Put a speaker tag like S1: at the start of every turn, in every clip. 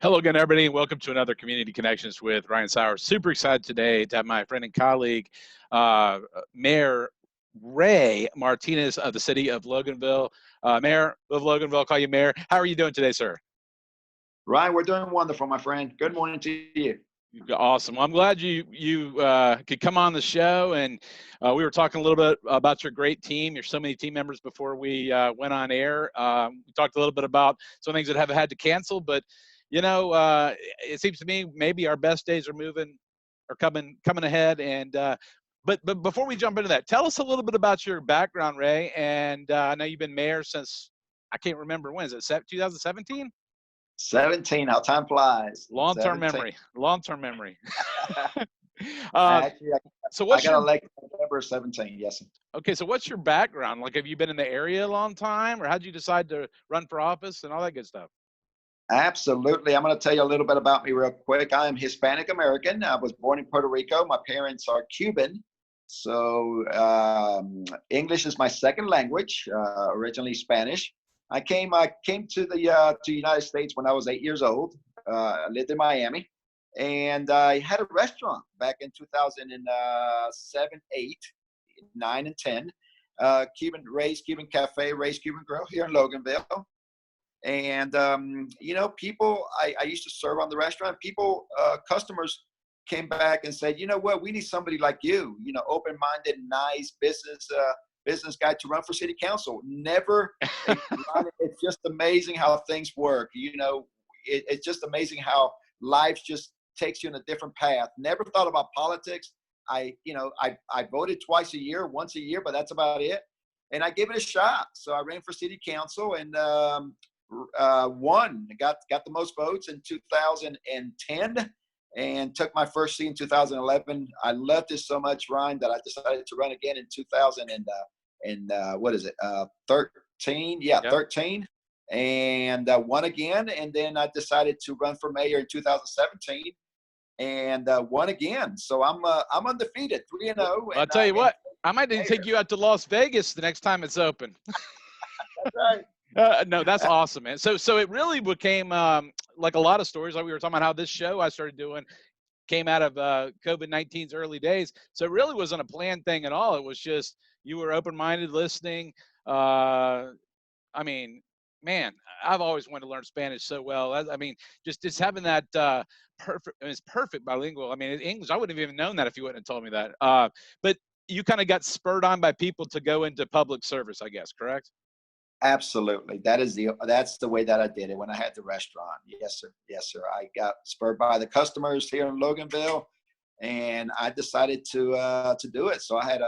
S1: Hello again, everybody, and welcome to another Community Connections with Ryan Sauers. Super excited today to have my friend and colleague, Mayor Rey Martinez of the city of Loganville. Mayor of Loganville, I'll call you Mayor. How are you doing today, sir?
S2: Ryan, we're doing wonderful, my friend. Good morning to you.
S1: Awesome. Well, I'm glad you could come on the show, and we were talking a little bit about your great team. You're so many team members before we went on air. We talked a little bit about some things that have had to cancel, but it seems to me maybe our best days are coming ahead. And but before we jump into that, tell us a little bit about your background, Ray. And I know you've been mayor since I can't remember when. Is it 2017?
S2: 17, how time flies.
S1: Long-term memory.
S2: Actually,
S1: So
S2: I got elected November 17, yes.
S1: Okay, so what's your background? Like, have you been in the area a long time, or how'd you decide to run for office and all that good stuff?
S2: Absolutely. I'm going to tell you a little bit about me real quick. I am Hispanic American. I was born in Puerto Rico. My parents are Cuban. So English is my second language, originally Spanish. I came to the United States when I was 8 years old. I lived in Miami, and I had a restaurant back in 2007, 8, 9, and 10. Ray's Cuban Cafe, Ray's Cuban Grill here in Loganville. And people I used to serve on the restaurant. Customers came back and said, you know what, we need somebody like you, open-minded, nice business guy to run for city council. It's just amazing how things work. It's just amazing how life just takes you in a different path. Never thought about politics. I voted once a year, but that's about it. And I gave it a shot. So I ran for city council and won. Got the most votes in 2010 and took my first seat in 2011. I loved it so much, Ryan, that I decided to run again in 13. Yeah, yep. 13, and won again. And then I decided to run for mayor in 2017 and won again. So I'm undefeated, 3-0.
S1: I'll tell you what, I might even take you out to Las Vegas the next time it's open.
S2: That's right.
S1: No, that's awesome, man. So it really became like a lot of stories, like we were talking about how this show I started doing came out of COVID-19's early days. So it really wasn't a planned thing at all. It was just you were open-minded, listening. I mean, man, I've always wanted to learn Spanish so well. I mean, just having that it's perfect bilingual. I mean, English, I wouldn't have even known that if you wouldn't have told me that. But you kind of got spurred on by people to go into public service, I guess, correct?
S2: Absolutely. That's the way that I did it when I had the restaurant. Yes, sir. I got spurred by the customers here in Loganville, and I decided to do it. So I had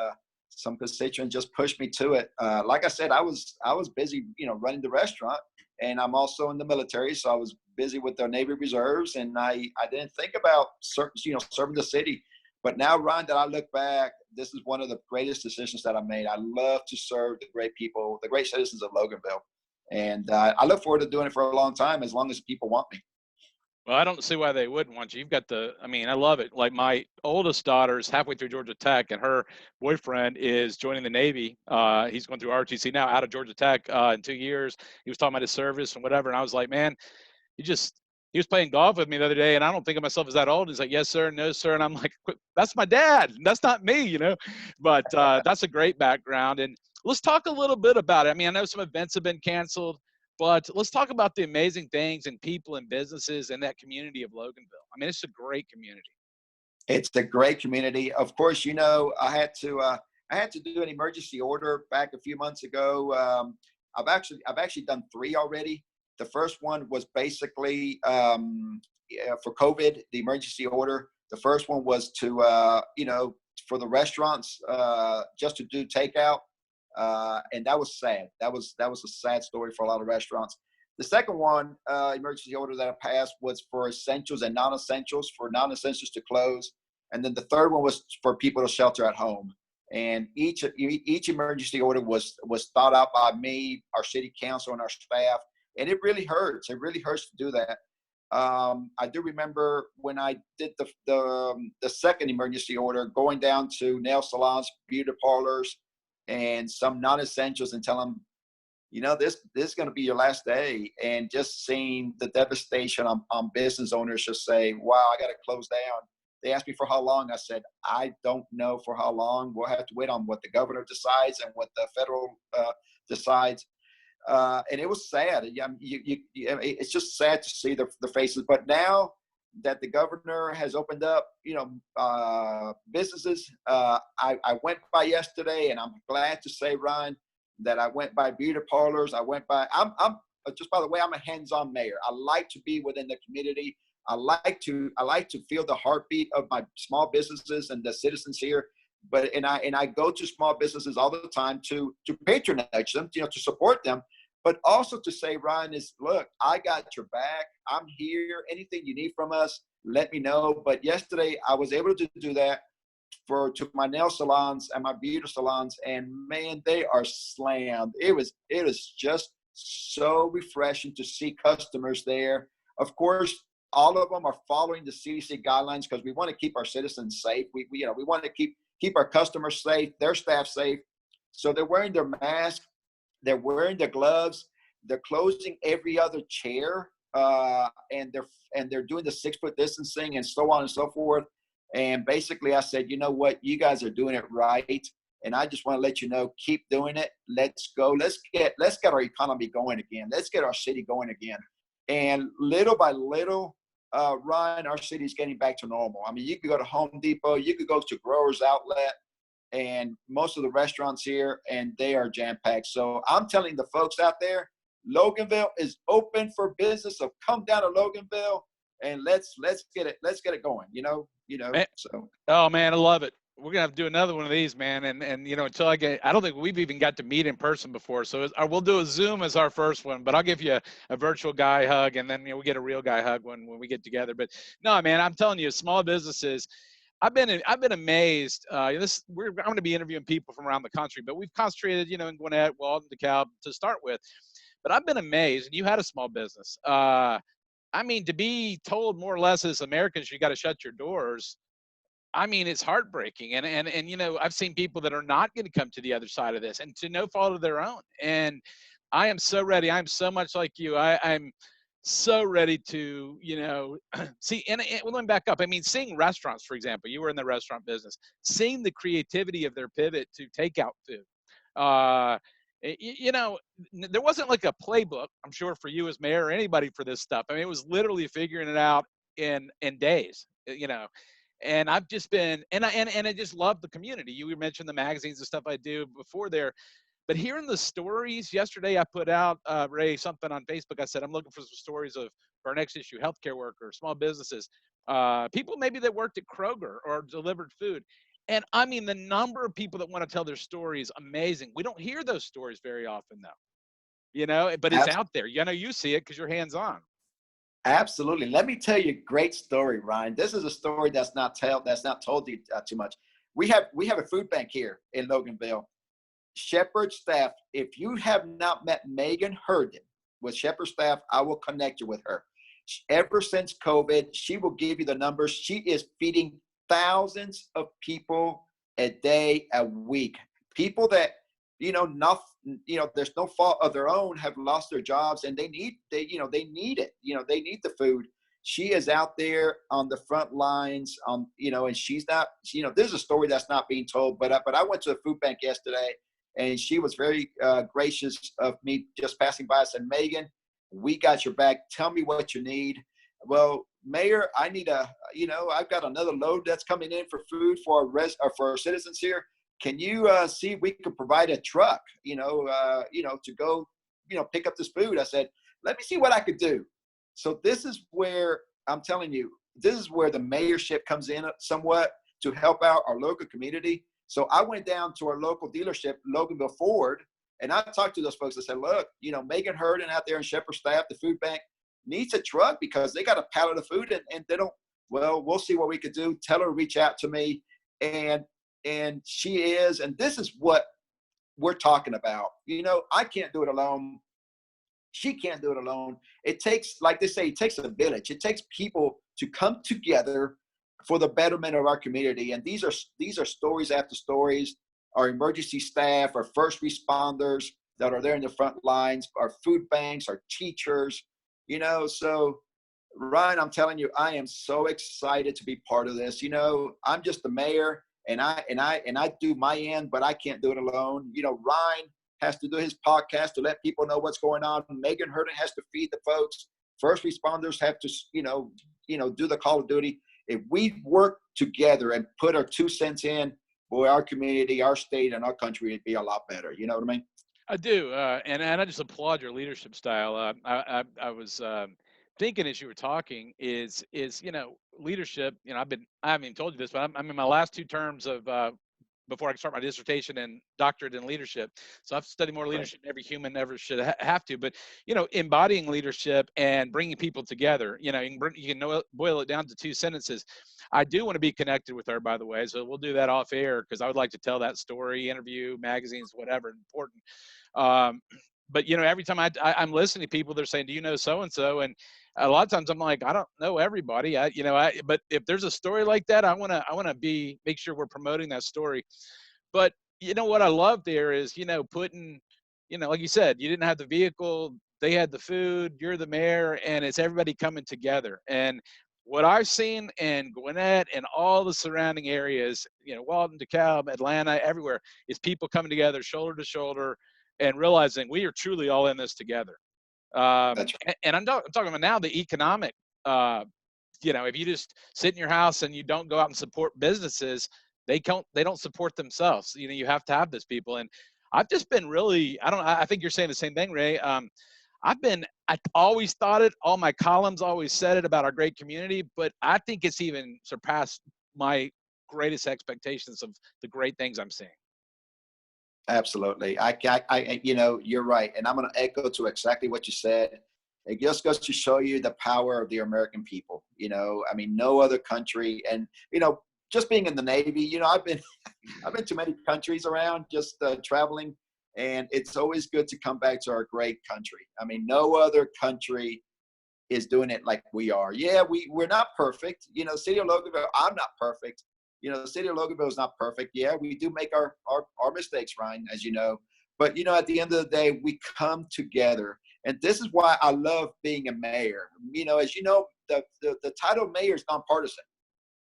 S2: some constituents just pushed me to it. Like I said, I was busy, running the restaurant, and I'm also in the military, so I was busy with the Navy Reserves, and I didn't think about serving the city. But now, Ryan, that I look back, this is one of the greatest decisions that I made. I love to serve the great people, the great citizens of Loganville. And I look forward to doing it for a long time, as long as people want me.
S1: Well, I don't see why they wouldn't want you. You've got I love it. Like my oldest daughter's halfway through Georgia Tech, and her boyfriend is joining the Navy. He's going through ROTC now out of Georgia Tech in 2 years. He was talking about his service and whatever. And I was like, man, he was playing golf with me the other day, and I don't think of myself as that old. He's like, yes, sir, no, sir. And I'm like, that's my dad. That's not me, But that's a great background. And let's talk a little bit about it. I mean, I know some events have been canceled, but let's talk about the amazing things and people and businesses in that community of Loganville. I mean, it's a great community.
S2: It's a great community. Of course, I had to do an emergency order back a few months ago. I've actually done 3 already. The first one was basically for COVID, the emergency order. The first one was to, for the restaurants, just to do takeout. And that was sad. That was a sad story for a lot of restaurants. The second one, emergency order that I passed was for essentials and non-essentials, for non-essentials to close. And then the third one was for people to shelter at home. And each emergency order was thought out by me, our city council, and our staff. And it really hurts. It really hurts to do that. I do remember when I did the second emergency order, going down to nail salons, beauty parlors, and some non-essentials and tell them, this is going to be your last day. And just seeing the devastation on business owners just say, wow, I got to close down. They asked me for how long. I said, I don't know for how long. We'll have to wait on what the governor decides and what the federal decides. And it was sad. It's just sad to see the faces. But now that the governor has opened up, businesses, I went by yesterday, and I'm glad to say, Ryan, that I went by beauty parlors. I'm just, by the way, I'm a hands-on mayor. I like to be within the community. I like to feel the heartbeat of my small businesses and the citizens here. And I go to small businesses all the time to patronize them, to support them, but also to say, Ryan, look, I got your back. I'm here. Anything you need from us, let me know. But yesterday I was able to do that to my nail salons and my beauty salons, and man, they are slammed. It was just so refreshing to see customers there. Of course, all of them are following the CDC guidelines because we want to keep our citizens safe. We want to keep our customers safe, their staff safe. So they're wearing their mask, they're wearing their gloves, they're closing every other chair, and they're doing the 6-foot distancing and so on and so forth. And basically I said, you know what, you guys are doing it right. And I just want to let you know, keep doing it. Let's go. Let's get our economy going again. Let's get our city going again. And little by little, Ryan, our city is getting back to normal. I mean, you could go to Home Depot, you could go to Growers Outlet, and most of the restaurants here, and they are jam-packed. So I'm telling the folks out there, Loganville is open for business. So come down to Loganville and let's get it going.
S1: Man.
S2: So.
S1: Oh man, I love it. We're gonna have to do another one of these, man. And until I don't think we've even got to meet in person before. So we'll do a Zoom as our first one, but I'll give you a virtual guy hug, and then we'll get a real guy hug when we get together. But no, man, I'm telling you, small businesses. I've been amazed. I'm going to be interviewing people from around the country, but we've concentrated, in Gwinnett, Walton, DeKalb to start with. But I've been amazed, and you had a small business. I mean, to be told more or less as Americans, you got to shut your doors. I mean, it's heartbreaking. And I've seen people that are not going to come to the other side of this, and to no fault of their own. And I am so ready. I'm so much like you. I'm so ready to, see, and let me back up. I mean, seeing restaurants, for example, you were in the restaurant business, seeing the creativity of their pivot to takeout food. There wasn't like a playbook, I'm sure, for you as mayor or anybody for this stuff. I mean, it was literally figuring it out in days, and I've just been, and I just love the community. You mentioned the magazines and stuff I do before there, but hearing the stories yesterday, I put out, Ray, something on Facebook. I said, I'm looking for some stories of our next issue, healthcare workers, small businesses, people maybe that worked at Kroger or delivered food. And I mean, the number of people that want to tell their story is amazing. We don't hear those stories very often, though, but it's out there. You see it because you're hands-on.
S2: Absolutely. Let me tell you a great story, Ryan. This is a story that's not told too much. We have a food bank here in Loganville. Shepherd staff, if you have not met Megan Herden with Shepherd staff, I will connect you with her. Ever since COVID, she will give you the numbers. She is feeding thousands of people a day, a week. People that, there's no fault of their own, have lost their jobs, and they need it. They need the food. She is out there on the front lines, and she's not, this is a story that's not being told, but I went to the food bank yesterday, and she was very gracious of me just passing by. I said, Megan, we got your back. Tell me what you need. Well, Mayor, I need I've got another load that's coming in for food for our citizens here. Can you see if we can provide a truck, to go, pick up this food? I said, let me see what I could do. So this is where I'm telling you, this is where the mayorship comes in somewhat to help out our local community. So I went down to our local dealership, Loganville Ford, and I talked to those folks. I said, look, Megan Herden out there in Shepherd staff, the food bank, needs a truck because they got a pallet of food and they don't, well, we'll see what we could do. Tell her to reach out to me. And she is, and this is what we're talking about. I can't do it alone. She can't do it alone. It takes, like they say, it takes a village. It takes people to come together for the betterment of our community. And these are stories after stories. Our emergency staff, our first responders, that are there in the front lines, our food banks, our teachers, you know. So Ryan, I'm telling you, I am so excited to be part of this. You know, I'm just the mayor, and I do my end, but I can't do it alone. You know, Ryan has to do his podcast to let people know what's going on. Megan Herden has to feed the folks. First responders have to, do the call of duty. If we work together and put our 2 cents in, boy, our community, our state, and our country would be a lot better. You know what I mean?
S1: I do, and I just applaud your leadership style. I was thinking as you were talking is leadership. I haven't even told you this, but I'm in my last 2 terms of before I can start my dissertation and doctorate in leadership. So I've studied more
S2: Right.
S1: leadership than every human ever should have to. But embodying leadership and bringing people together. You can boil it down to 2 sentences. I do want to be connected with her, by the way. So we'll do that off air because I would like to tell that story, interview, magazines, whatever, important. Um, but every time I'm listening to people, they're saying, "Do you know so and so?" And a lot of times I'm like, I don't know everybody. But if there's a story like that, I wanna make sure we're promoting that story. But what I love there is putting, like you said, you didn't have the vehicle, they had the food, you're the mayor, and it's everybody coming together. And what I've seen in Gwinnett and all the surrounding areas, Walton, DeKalb, Atlanta, everywhere, is people coming together shoulder to shoulder and realizing we are truly all in this together.
S2: That's
S1: And I'm talking about now the economic, uh, if you just sit in your house and you don't go out and support businesses, they don't support themselves. You have to have those people. And I've just been really, I think you're saying the same thing, Ray. I always thought it, all my columns always said it about our great community, but I think it's even surpassed my greatest expectations of the great things I'm seeing.
S2: absolutely. You're right. And I'm going to echo to exactly what you said. It just goes to show you the power of the American people. I mean, no other country. And, just being in the Navy, I've been to many countries around just traveling, and it's always good to come back to our great country. I mean, no other country is doing it like we are. Yeah, we're not perfect. City of Loganville, I'm not perfect. The city of Loganville is not perfect. Yeah, we do make our mistakes, Ryan, as you know. But, at the end of the day, we come together. And this is why I love being a mayor. As you know, the title of mayor is nonpartisan.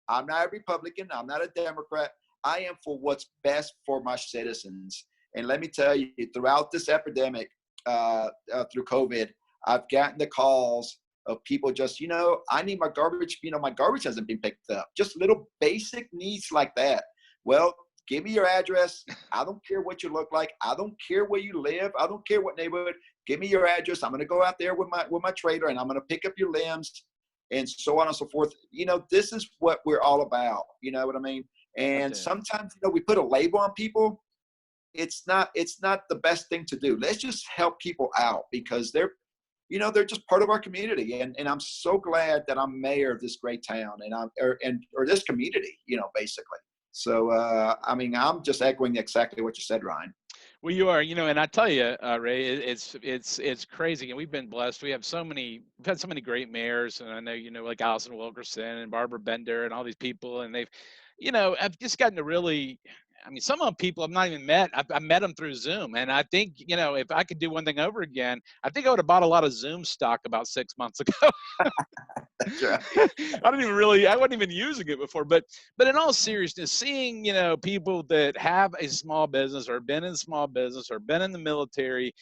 S2: I'm not a Republican. I'm not a Democrat. I am for what's best for my citizens. And let me tell you, throughout this epidemic, through COVID, I've gotten the calls of people just, I need my garbage. My garbage hasn't been picked up. Just little basic needs like that. Well, give me your address. I don't care what you look like. I don't care where you live. I don't care what neighborhood. Give me your address. I'm going to go out there with my trailer, and I'm going to pick up your limbs and so on and so forth. This is what we're all about. You know what I mean? And sometimes, we put a label on people. It's not the best thing to do. Let's just help people out because they're just part of our community. And I'm so glad that I'm mayor of this great town or this community, basically. So, I'm just echoing exactly what you said, Ryan.
S1: Well, you are, and I tell you, Ray, it's crazy, and we've been blessed. We've had so many great mayors, and I know, like Allison Wilkerson and Barbara Bender and all these people, and they've, I've just gotten to really. I mean, some of the people I've not even met. I met them through Zoom, and I think if I could do one thing over again, I think I would have bought a lot of Zoom stock about 6 months ago.
S2: That's right.
S1: I wasn't even using it before, but in all seriousness, seeing people that have a small business or been in small business or been in the military,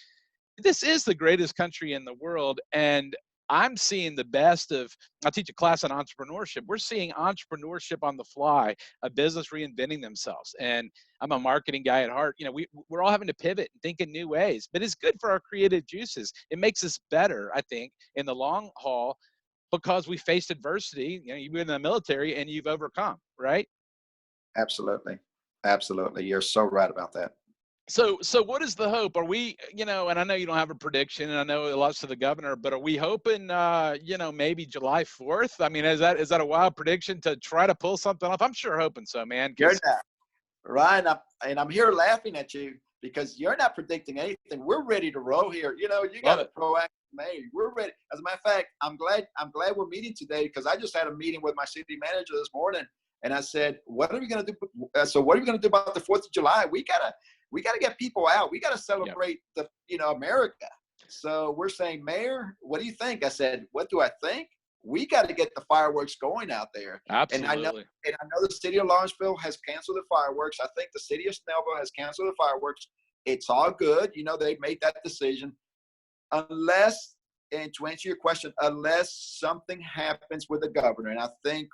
S1: this is the greatest country in the world. And I'm seeing the best of, I teach a class on entrepreneurship. We're seeing entrepreneurship on the fly, a business reinventing themselves. And I'm a marketing guy at heart. We're all having to pivot and think in new ways, but it's good for our creative juices. It makes us better, I think, in the long haul because we faced adversity. You've been in the military and you've overcome, right?
S2: Absolutely. Absolutely. You're so right about that.
S1: So what is the hope? Are we, and I know you don't have a prediction, and I know it lots to the governor, but are we hoping, maybe July 4th? I mean, is that a wild prediction to try to pull something off? I'm sure hoping so, man.
S2: You're not, Ryan, I'm here laughing at you because you're not predicting anything. We're ready to roll here. You got a proactive mayor. We're ready. As a matter of fact, I'm glad we're meeting today because I just had a meeting with my city manager this morning, and I said, "What are we going to do? So what are we going to do about the 4th of July? We gotta." we got to get people out. We got to
S1: Yep.
S2: celebrate America. So we're saying, Mayor, what do you think? I said, what do I think? We got to get the fireworks going out there.
S1: Absolutely.
S2: And I know the city of Lawrenceville has canceled the fireworks. I think the city of Snellville has canceled the fireworks. It's all good. They made that decision. Unless, and to answer your question, unless something happens with the governor, and I think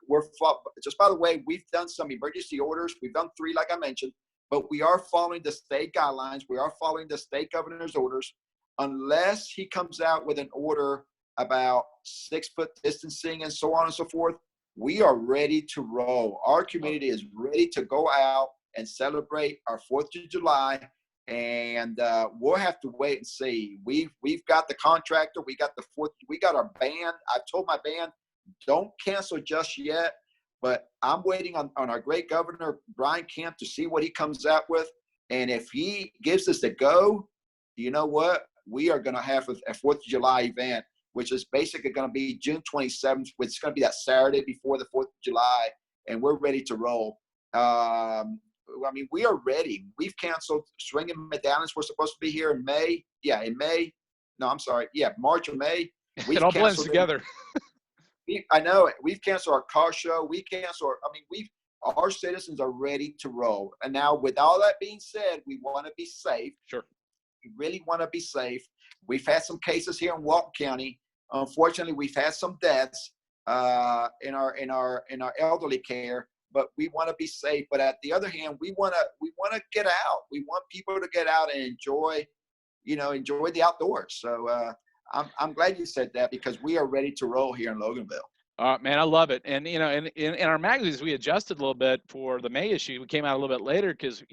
S2: just by the way, we've done some emergency orders. We've done 3, like I mentioned, but we are following the state guidelines. We are following the state governor's orders. Unless he comes out with an order about 6-foot distancing and so on and so forth, we are ready to roll. Our community is ready to go out and celebrate our 4th of July. And we'll have to wait and see. We've got the contractor, we got our band. I've told my band, don't cancel just yet, but I'm waiting on our great governor, Brian Kemp, to see what he comes out with. And if he gives us the go, you know what? We are going to have a 4th of July event, which is basically going to be June 27th, which is going to be that Saturday before the 4th of July, and we're ready to roll. We are ready. We've canceled swinging medallions. We're supposed to be here in May. Yeah, in May. No, I'm sorry. Yeah, March or May.
S1: It all blends together.
S2: I know it. We've canceled our car show. Our citizens are ready to roll. And now, with all that being said, we want to be safe.
S1: Sure.
S2: We really want to be safe. We've had some cases here in Walton County. Unfortunately, we've had some deaths in our elderly care. But we want to be safe. But at the other hand, we want to get out. We want people to get out and enjoy the outdoors. So I'm glad you said that, because we are ready to roll here in Loganville.
S1: Man, I love it. And, in our magazines, we adjusted a little bit for the May issue. We came out a little bit later because,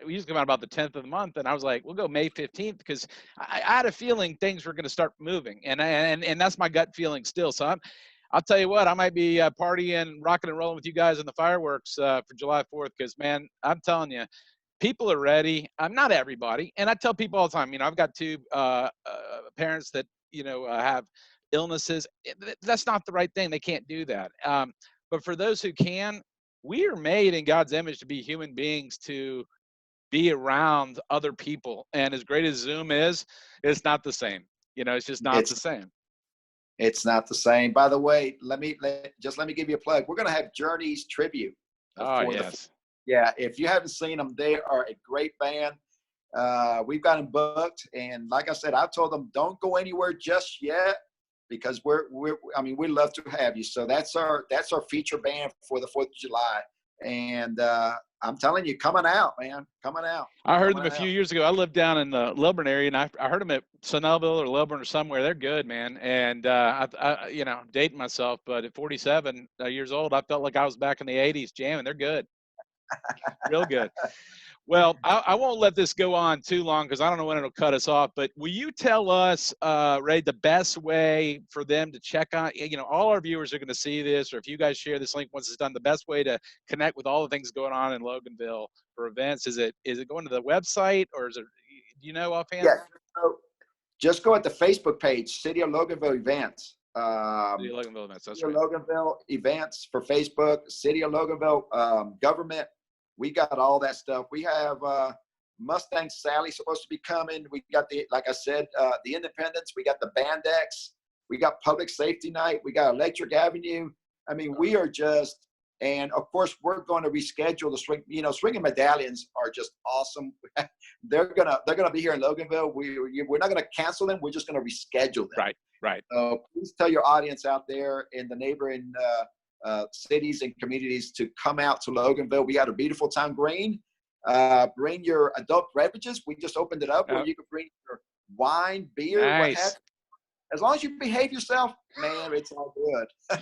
S1: we used to come out about the 10th of the month. And I was like, we'll go May 15th, because I had a feeling things were going to start moving. And that's my gut feeling still. So I'll tell you what, I might be partying, rocking and rolling with you guys in the fireworks for July 4th, because, man, I'm telling you, people are ready. I'm not everybody. And I tell people all the time, I've got 2 parents that, have illnesses. That's not the right thing. They can't do that. But for those who can, we are made in God's image to be human beings, to be around other people. And as great as Zoom is, it's not the same. It's just not the same.
S2: It's not the same. By the way, let me give you a plug. We're going to have Journey's tribute. Yeah, if you haven't seen them, they are a great band. We've got them booked, and like I said, I told them, don't go anywhere just yet, because we'd love to have you. So that's our feature band for the 4th of July, and I'm telling you, coming out, man, coming out.
S1: I heard them a few years ago. I lived down in the Lilburn area, and I heard them at Snellville or Lilburn or somewhere. They're good, man. And I dating myself, but at 47 years old, I felt like I was back in the 80s jamming. They're good, real good. Well, I won't let this go on too long, because I don't know when it'll cut us off. But will you tell us, Ray, the best way for them to check on? All our viewers are going to see this, or if you guys share this link once it's done, the best way to connect with all the things going on in Loganville for events, is it going to the website, or is it? Do you know offhand?
S2: Yeah. So just go at the Facebook page, City of Loganville Events.
S1: City of Loganville Events. That's right.
S2: City of Loganville Events for Facebook. City of Loganville Government. We got all that stuff. We have Mustang Sally supposed to be coming. We got like I said, the Independence. We got the Bandex. We got Public Safety Night. We got Electric Avenue. We are just, and of course, we're going to reschedule the swing. Swinging medallions are just awesome. They're gonna be here in Loganville. We're not gonna cancel them. We're just gonna reschedule them.
S1: Right.
S2: So please tell your audience out there in the neighboring cities and communities to come out to Loganville. We got a beautiful town green. Bring your adult beverages. We just opened it up where you can bring your wine, beer, what have you. As long as you behave yourself, man, it's all good.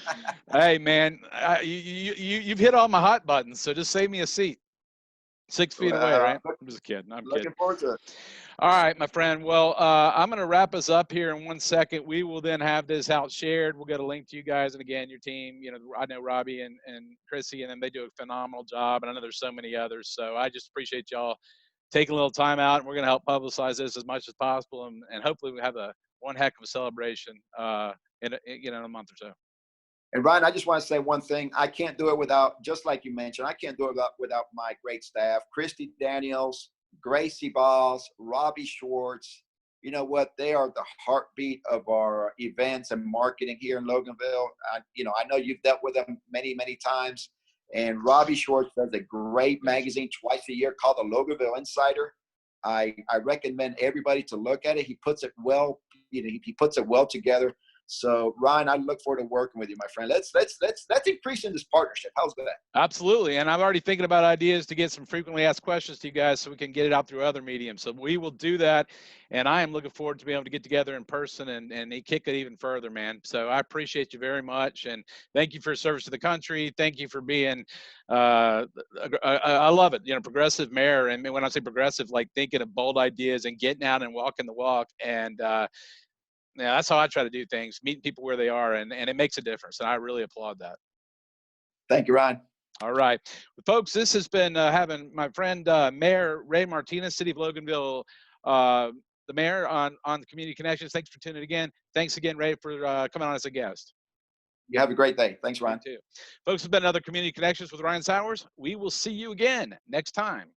S1: Hey, man, you've hit all my hot buttons, so just save me a seat. 6 feet away, right? I'm just kidding. I'm
S2: looking forward to it.
S1: All right, my friend. Well, I'm going to wrap us up here in 1 second. We will then have this out shared. We'll get a link to you guys. And again, your team, I know Robbie and Chrissy, and then they do a phenomenal job. And I know there's so many others. So I just appreciate y'all taking a little time out. And we're going to help publicize this as much as possible. And hopefully we have one heck of a celebration in a month or so.
S2: And Ryan, I just want to say one thing. I can't do it without, just like you mentioned, I can't do it without my great staff. Christy Daniels, Gracie Balls, Robbie Schwartz. You know what? They are the heartbeat of our events and marketing here in Loganville. I know you've dealt with them many, many times. And Robbie Schwartz does a great magazine twice a year called the Loganville Insider. I recommend everybody to look at it. He puts it well, he puts it well together. So Ryan, I look forward to working with you, my friend. Let's increase in this partnership. How's that?
S1: Absolutely. And I'm already thinking about ideas to get some frequently asked questions to you guys so we can get it out through other mediums. So we will do that. And I am looking forward to being able to get together in person and kick it even further, man. So I appreciate you very much. And thank you for your service to the country. Thank you for being, I love it, progressive mayor. And when I say progressive, like thinking of bold ideas and getting out and walking the walk. And, yeah, that's how I try to do things, meeting people where they are, and it makes a difference. And I really applaud that.
S2: Thank you, Ryan.
S1: All right. Well, folks, this has been having my friend Mayor Rey Martinez, City of Loganville, the mayor on the Community Connections. Thanks for tuning in again. Thanks again, Rey, for coming on as a guest.
S2: You have a great day. Thanks, Ryan.
S1: You too. Folks, it's been another Community Connections with Ryan Sauers. We will see you again next time.